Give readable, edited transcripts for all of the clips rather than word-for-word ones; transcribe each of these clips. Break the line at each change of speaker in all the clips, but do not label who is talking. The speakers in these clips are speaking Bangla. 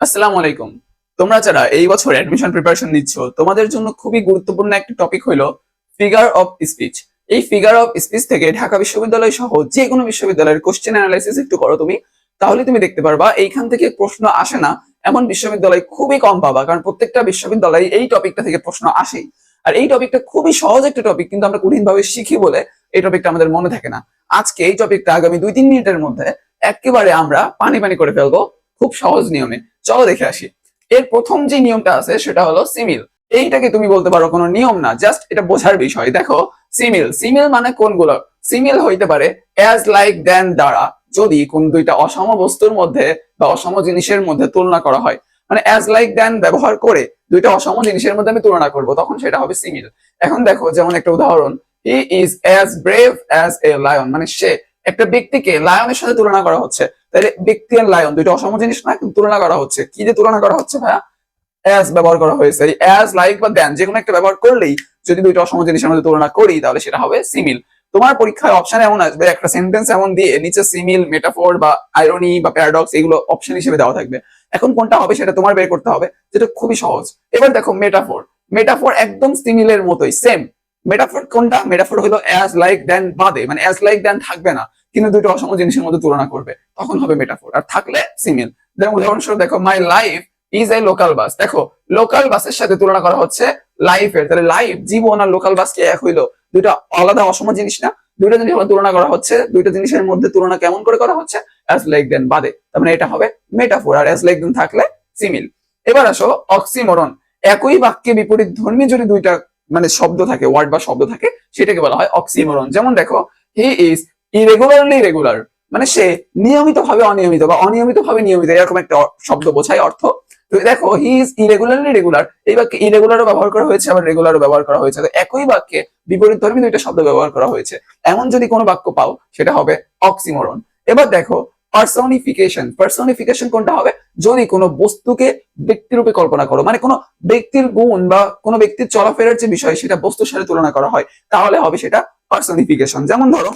আসসালামু আলাইকুম। তোমরা যারা এই বছর অ্যাডমিশন প্রিপারেশন নিচ্ছ, তোমাদের জন্য খুবই গুরুত্বপূর্ণ একটা টপিক হলো ফিগার অফ স্পিচ। এই ফিগার অফ স্পিচ থেকে ঢাকা বিশ্ববিদ্যালয় সহ যে কোনো বিশ্ববিদ্যালয়ের কোশ্চেন অ্যানালাইসিস একটু করো তুমি, তাহলে তুমি দেখতে পারবা এইখান থেকে প্রশ্ন আসে না এমন বিশ্ববিদ্যালয় খুবই কম পাবা, কারণ প্রত্যেকটা বিশ্ববিদ্যালয়ে এই টপিকটা থেকে প্রশ্ন আসেই। আর এই টপিকটা খুবই সহজ একটা টপিক, কিন্তু আমরা কঠিন ভাবে শিখি বলে এই টপিকটা আমাদের মনে থাকে না। আজকে এই টপিকটা আগামী 2-3 মিনিটের মধ্যে একেবারে আমরা পানি পানি করে ফেলবো, খুব সহজ নিয়মে। চলো দেখে আসি। এর প্রথম যে নিয়মটা আছে সেটা হলো সিমিল। এইটাকে তুমি বলতে পারো কোনো নিয়ম না, জাস্ট এটা বোঝার বিষয়। দেখো, সিমিল সিমিল মানে কোনগুলো? সিমিল হইতে পারে অ্যাজ লাইক দেন দ্বারা, যদি কোন দুইটা অসম বস্তুর মধ্যে বা অসম জিনিসের মধ্যে তুলনা করা হয়। মানে অ্যাজ লাইক দেন ব্যবহার করে দুইটা অসম জিনিসের মধ্যে আমি তুলনা করব, তখন সেটা হবে সিমিল। এখন দেখো, যেমন একটা উদাহরণ, he is as brave as a lion, মানে সে, একটা ব্যক্তিকে লায়নের সাথে তুলনা করা হচ্ছে। তাহলে ব্যক্তি আর লায়ন দুইটা অসম জিনিস না, কিন্তু তুলনা করা হচ্ছে। কি যে তুলনা করা হচ্ছে ভাইয়া? অ্যাজ ব্যবহার করা হয়েছে। অ্যাজ, লাইক বা দেন যে কোনো একটা ব্যবহার করলেই যদি দুইটা অসম জিনিসের মধ্যে তুলনা করি, তাহলে সেটা হবে সিমিল। তোমার পরীক্ষায় অপশন এমন আসবে, একটা সেন্টেন্স এমন দিয়ে নিচে সিমিল, মেটাফোর বা আইরনি বা প্যারাডক্স এগুলো অপশন হিসেবে দেওয়া থাকবে। এখন কোনটা হবে সেটা তোমার বের করতে হবে, যেটা খুবই সহজ। এবার দেখো মেটাফোর। মেটাফোর একদম সিমিলের মতোই, সেম। মেটাফোর কোনটা? মেটাফোর হলো অ্যাজ লাইক দেন বাদে, মানে অ্যাজ লাইক দেন থাকবে না, কিন্তু দুটো অসম জিনিসের মধ্যে তুলনা করবে, তখন হবে মেটাফোর। আর থাকলে সিমিল। যেমন উদাহরণস্বরূপ দেখো, my life is a local bus. দেখো, লোকাল বাসের সাথে তুলনা করা হচ্ছে লাইফের। তাহলে লাইফ, জীবন, আর লোকাল বাস কি এক হইলো? দুইটা আলাদা অসম জিনিস না? দুইটা জিনিস তুলনা করা হচ্ছে, দুইটা জিনিসের মধ্যে তুলনা কেমন করে করা হচ্ছে? অ্যাজ লাইক দেন বাদে, তার মানে এটা হবে মেটাফোর। আর অ্যাজ লাইক দেন থাকলে সিমিল। এবার আসো অক্সিমোরন। একই বাক্যে বিপরীত ধর্মী যদি দুইটা মানে শব্দ থাকে, ওয়ার্ড বা শব্দ থাকে, সেটাকে বলা হয় অক্সিমোরন। যেমন দেখো, হি ইজ ইরেগুলারলি রেগুলার, মানে সে নিয়মিত ভাবে অনিয়মিত বা অনিয়মিত ভাবে নিয়মিত, এরকম একটা শব্দ বোঝায় অর্থ। তো দেখো, হি ইজ ইরেগুলারলি রেগুলার, এই বাক্যে ইরেগুলারও ব্যবহার করা হয়েছে, আবার রেগুলারও ব্যবহার করা হয়েছে। তো একই বাক্যে বিপরীত ধর্মী দুইটা শব্দ ব্যবহার করা হয়েছে, এমন যদি কোনো বাক্য পাও, সেটা হবে অক্সিমোরন। এবার দেখো পার্সোনিফিকেশন। পার্সোনিফিকেশন কোনটা হবে? যদি কোনো বস্তুকে ব্যক্তিরূপে কল্পনা করো, মানে কোনো ব্যক্তির গুণ বা কোনো ব্যক্তির চলাফেরার যে বিষয়, সেটা বস্তুর সাথে তুলনা করা হয়, তাহলে হবে সেটা পার্সোনিফিকেশন। যেমন ধরো,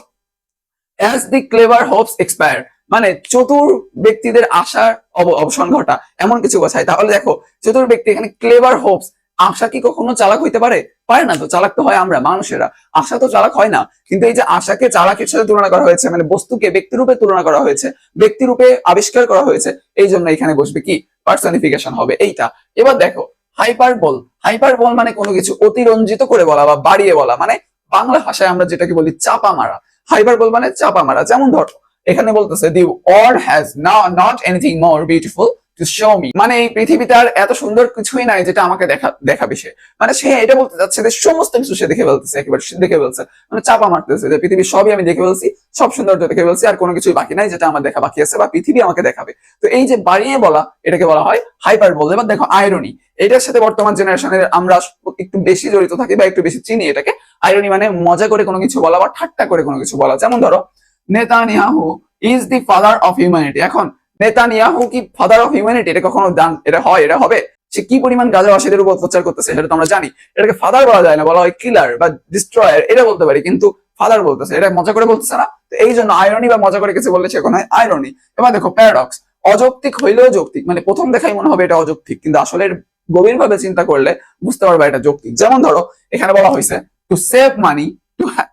as the clever Hopes expire, মানে চতুর ব্যক্তিদের আশার অবসান ঘটা, এমন কিছু বোঝায়। তাহলে দেখো, চতুর ব্যক্তি, এখানে ক্লেভার হোপস, আশা কি কখনো চালাক হইতে পারে? পারে না। তো চালাক তো হয় আমরা মানুষেরা, আশা তো চালাক হয় না। কিন্তু এই যে আশাকে চালাকের সাথে তুলনা করা হয়েছে, মানে বস্তুকে ব্যক্তিরূপে তুলনা করা হয়েছে, ব্যক্তিরূপে আবিষ্কার করা হয়েছে, এই জন্য এখানে বসবে কি? পার্সনিফিকেশন হবে এইটা। এবার দেখো হাইপারবোল। হাইপারবোল মানে কোনো কিছু অতিরঞ্জিত করে বলা বা বাড়িয়ে বলা, মানে বাংলা ভাষায় আমরা যেটাকে বলি চাপা মারা। হাইপারবোল মানে চাপা মারা। যেমন ধরো, এখানে বলতেছে the world has not anything more beautiful to show me, মানে এই পৃথিবীতে আর এত সুন্দর কিছুই নাই যেটা আমাকে দেখাবে সে। মানে সে এটা বলতে চাচ্ছে যে সমস্ত কিছু সে দেখে ফেলতেছে, একেবারে সে দেখে ফেলছে, মানে চাপা মারতেছে যে পৃথিবীর সবই আমি দেখে ফেলছি, সব সৌন্দর্য দেখে ফেলছি, আর কোনো কিছুই বাকি নাই যেটা আমার দেখা বাকি আছে বা পৃথিবী আমাকে দেখাবে। তো এই যে বাড়িয়ে বলা, এটাকে বলা হয় হাইপারবোল। এবার দেখো আইরনি। এটার সাথে বর্তমান জেনারেশনের আমরা একটু বেশি জড়িত থাকি বা একটু বেশি চিনি এটাকে। আইরনি মানে মজা করে কোনো কিছু বলা বা ঠাট্টা করে কোনো কিছু বলা। যেমন ধরো, Netanyahu is the father of humanity. এখন নেতানিয়াহু কি ফাদার অফ হিউম্যানিটি? এটা কখনো এটা হয়? এটা হবে? সে কি পরিমাণ গাজাবাসীদের উপর অত্যাচার করতেছে সেটা তো আমরা জানি। এটাকে ফাদার বলা যায় না, বলা হয় কিলার বা ডিস্ট্রয়ার, এটা বলতে পারি, কিন্তু ফাদার বলতেছে, এটা মজা করে বলতেছে না। তো এই জন্য আইরনি বা মজা করে কিছু বললে সেখানে হয় আইরনি। এবার দেখো প্যারাডক্স। অযৌক্তিক হইলেও যৌক্তিক, মানে প্রথম দেখাই মনে হবে এটা অযৌক্তিক, কিন্তু আসলে গভীর ভাবে চিন্তা করলে বুঝতে পারবা এটা যৌক্তিক। যেমন ধরো, এখানে বলা হয়েছে to save money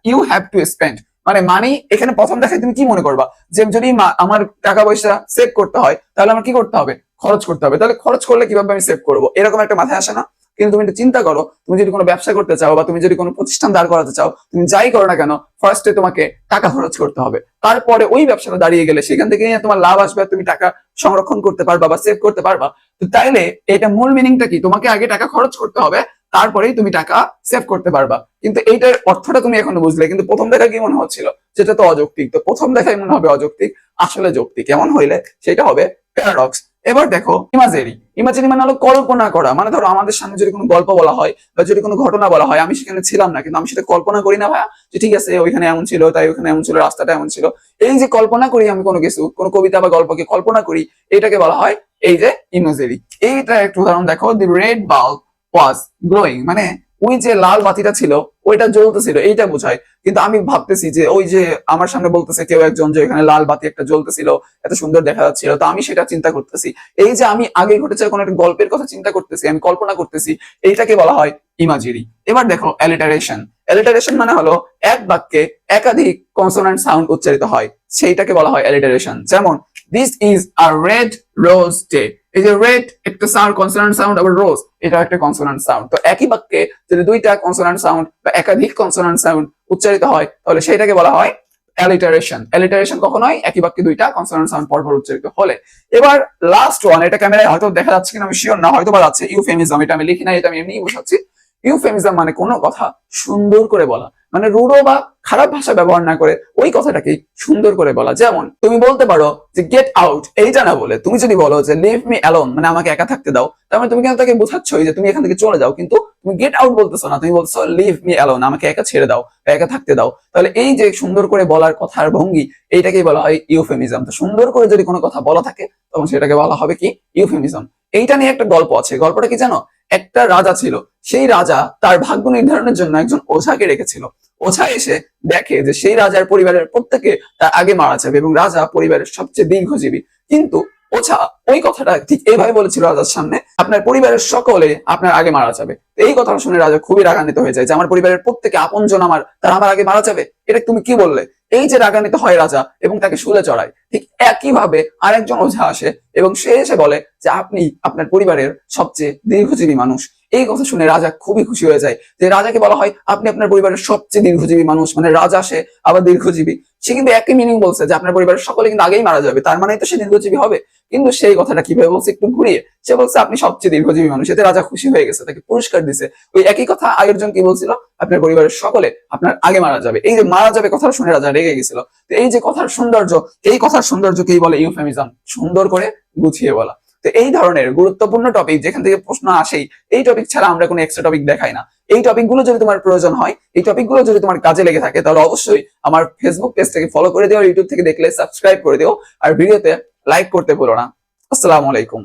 you have to spend, মানে মানি, এখানে প্রথম দেখায় তুমি কি মনে করবা? যে যদি আমার টাকা পয়সা সেভ করতে হয়, তাহলে আমার কি করতে হবে? খরচ করতে হবে। তাহলে খরচ করলে কিভাবে আমি সেভ করবো, এরকম একটা মাথায় আসে না? কিন্তু তুমি একটা চিন্তা করো, তুমি যদি কোনো ব্যবসা করতে চাও বা তুমি যদি কোনো প্রতিষ্ঠান দাঁড় করাতে চাও, তুমি যাই করো না কেন, ফার্স্টে তোমাকে টাকা খরচ করতে হবে। তারপরে ওই ব্যবসাটা দাঁড়িয়ে গেলে সেখান থেকে তোমার লাভ আসবে, তুমি টাকা সংরক্ষণ করতে পারবা বা সেভ করতে পারবা। তো তাইলে এটা মূল মিনিংটা কি? তোমাকে আগে টাকা খরচ করতে হবে, তারপরেই তুমি টাকা সেভ করতে পারবা। কিন্তু এইটার অর্থটা তুমি এখনো বুঝলে, কিন্তু প্রথম দেখা কি মনে হচ্ছিল? যেটা তো অযৌক্তিক। তো প্রথম দেখাই মনে হবে অযৌক্তিক, আসলে যৌক্তিক। এমন হইলে সেটা হবে প্যারাডক্স। এবার দেখো ইমাজিনারি। ইমাজিনারি মানে হলো কল্পনা করা। মানে ধরো আমাদের সামনে যদি কোনো গল্প বলা হয় বা যদি কোনো ঘটনা বলা হয়, আমি সেখানে ছিলাম না, কিন্তু আমি সেটা কল্পনা করি না ভাইয়া, যে ঠিক আছে ওইখানে এমন ছিল, তাই ওইখানে এমন ছিল, রাস্তাটা এমন ছিল। এই যে কল্পনা করি আমি কোনো কিছু, কোনো কবিতা বা গল্পকে কল্পনা করি, এটাকে বলা হয় এই যে ইমাজিনারি। এইটা একটা উদাহরণ দেখো, দি রেড বাল্ব ওয়াজ গ্লোয়িং, মানে ওই যে লাল বাতিটা ছিল ওইটা জ্বলতেছিল এইটা বোঝায়। কিন্তু আমি ভাবতেছি যে ওই যে আমার সামনে বলতেছে কেউ একজন যে এখানে লাল বাতি একটা জ্বলতেছিল, এত সুন্দর দেখা যাচ্ছিল, তো আমি সেটা চিন্তা করতেছি। এই যে আমি আগে ঘটেছে কোনো একটা গল্পের কথা চিন্তা করতেছি, আমি কল্পনা করতেছি, এইটাকে বলা হয় ইমাজিরি। এবার দেখো অ্যালিটারেশন। অ্যালিটারেশন মানে হলো এক বাক্যে একাধিক কনসোনেন্ট সাউন্ড উচ্চারিত হয়, সেইটাকে বলা হয় অ্যালিটারেশন। যেমন this is a red rose day. এই যে রেড একটা সাউন্ড কনসোনেন্ট সাউন্ড, আবার রোজ এটা একটা কনসোনেন্ট সাউন্ড। তো একই বাক্যে যদি দুইটা কনসোনেন্ট সাউন্ড বা একাধিক কনসোনেন্ট সাউন্ড উচ্চারিত হয় তাহলে সেটাকে বলা হয় অ্যালিটারেশন। অ্যালিটারেশন কখন হয়? একই বাক্যে দুইটা কনসোনেন্ট সাউন্ড পরপর উচ্চারিত হলে। এবার লাস্ট ওয়ান, এটা ক্যামেরায় হয়তো দেখা যাচ্ছে কিনা আমি শিওর না, হয়তো বা যাচ্ছে, ইউফেমিজম। এটা আমি লিখি না, এটা আমি এমনিই বোঝাচ্ছি। ইউফেমিজম মানে কোনো কথা সুন্দর করে বলা, মানে রুড়ো বা খারাপ ভাষা ব্যবহার না করে ওই কথাটাকে সুন্দর করে বলা। যেমন তুমি বলতে পারো যে গেট আউট, এইটা না বলে তুমি যদি বলো যে লিভ মি অ্যালোন, মানে আমাকে একা থাকতে দাও, তার মানে তুমি কিন্তু তাকে বোঝাচ্ছই যে তুমি এখান থেকে চলে যাও, কিন্তু তুমি গেট আউট বলতেছো না, তুমি বলছো লিভ মি অ্যালোন, আমাকে একা ছেড়ে দাও, একা থাকতে দাও। তাহলে এই যে সুন্দর করে বলার কথার ভঙ্গি, এইটাকেই বলা হয় ইউফেমিজম। তো সুন্দর করে যদি কোনো কথা বলা থাকে তখন সেটাকে বলা হবে কি? ইউফেমিজম। এইটা নিয়ে একটা গল্প আছে। গল্পটা কি জানো? একটা রাজা ছিল, সেই রাজা তার ভাগ্য নির্ধারণের জন্য একজন ওঝাকে রেখেছিল। ওঝা এসে দেখে যে সেই রাজার পরিবারের প্রত্যেকে তার আগে মারা যাবে এবং রাজা পরিবারের সবচেয়ে দীর্ঘজীবী। কিন্তু ওঝা ওই কথাটা ঠিক এইভাবে বলেছিল রাজার সামনে, আপনার পরিবারের সকলে আপনার আগে মারা যাবে। এই কথা শুনে রাজা খুবই রাগান্বিত হয়ে যায় যে আমার পরিবারের প্রত্যেকে আপনজন আমার, তারা আমার আগে মারা যাবে, এটা তুমি কি বললে? এই যে রাগান্বিত হয় রাজা এবং তাকে শুলে চড়ায়, ঠিক একইভাবে আরেকজন ওঝা আসে এবং সে এসে বলে যে আপনি আপনার পরিবারের সবচেয়ে দীর্ঘজীবী মানুষ। এই কথা শুনে রাজা খুবই খুশি হয়ে যায়। যে রাজাকে বলা হয় আপনি আপনার পরিবারের সবচেয়ে দীর্ঘজীবী মানুষ, মানে রাজা সে আবার দীর্ঘজীবী, সে কিন্তু একই মিনিং বলছে যে আপনার পরিবারের সকলে কিন্তু আগেই মারা যাবে, তার মানে তো সে দীর্ঘজীবী হবে। কিন্তু সেই কথাটা কিভাবে বলছে একটু ঘুরিয়ে, সে বলছে আপনি সবচেয়ে দীর্ঘজীবী মানুষ। এতে রাজা খুশি হয়ে গেছে, তাকে পুরস্কার দিছে। ওই একই কথা আগের জন কি বলছিল? আপনার পরিবারের সকলে আপনার আগে মারা যাবে। এই যে মারা যাবে কথাটা শুনে রাজা রেগে গেছিল। তো এই যে কথার সৌন্দর্য, এই কথার সৌন্দর্যকেই বলে ইউফেমিজম, সুন্দর করে গুছিয়ে বলা। তো এই ধরনের গুরুত্বপূর্ণ টপিক যেখান থেকে প্রশ্ন আসেই, এই টপিক ছাড়া আমরা কোনো এক্সট্রা টপিক দেখাই না। এই টপিকগুলো যদি তোমার প্রয়োজন হয়, এই টপিকগুলো যদি তোমার কাজে লেগে থাকে, তাহলে অবশ্যই আমার ফেসবুক পেজটাকে ফলো করে দিও, ইউটিউব থেকে দেখলে সাবস্ক্রাইব করে দিও, আর ভিডিওতে লাইক করতে ভুলো না। আসসালামু আলাইকুম।